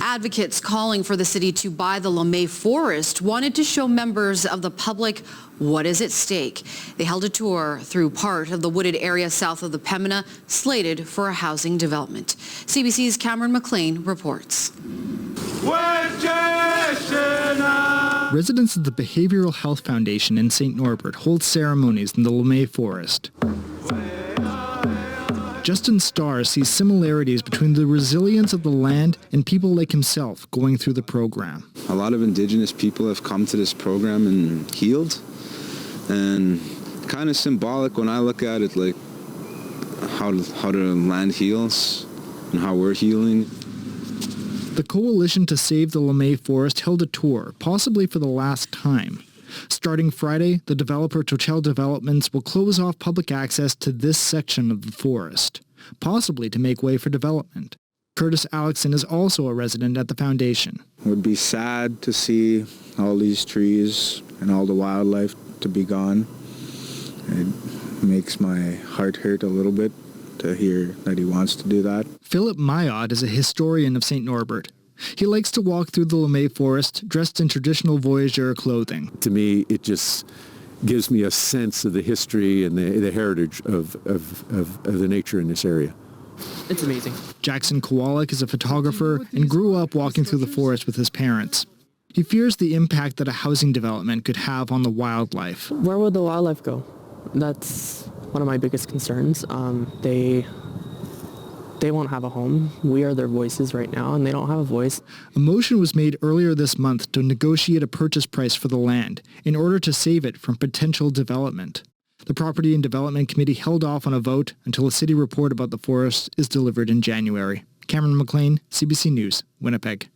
Advocates calling for the city to buy the Lemay Forest wanted to show members of the public what is at stake. They held a tour through part of the wooded area south of the Pembina, slated for a housing development. CBC's Cameron McLean reports. Residents of the Behavioral Health Foundation in St. Norbert hold ceremonies in the Lemay Forest. Justin Starr sees similarities between the resilience of the land and people like himself going through the program. A lot of Indigenous people have come to this program and healed, and kind of symbolic when I look at it, like how the land heals and how we're healing. The Coalition to Save the Lemay Forest held a tour, possibly for the last time. Starting Friday, the developer Total Developments will close off public access to this section of the forest, possibly to make way for development. Curtis Alexson is also a resident at the foundation. It would be sad to see all these trees and all the wildlife to be gone. It makes my heart hurt a little bit to hear that he wants to do that. Philip Mayotte is a historian of St. Norbert. He likes to walk through the Lemay Forest dressed in traditional voyageur clothing. To me, it just gives me a sense of the history and the heritage of the nature in this area. It's amazing. Jackson Kowalik is a photographer and grew up walking through the forest with his parents. He fears the impact that a housing development could have on the wildlife. Where will the wildlife go? That's one of my biggest concerns. They won't have a home. We are their voices right now, and they don't have a voice. A motion was made earlier this month to negotiate a purchase price for the land in order to save it from potential development. The Property and Development Committee held off on a vote until a city report about the forest is delivered in January. Cameron McLean, CBC News, Winnipeg.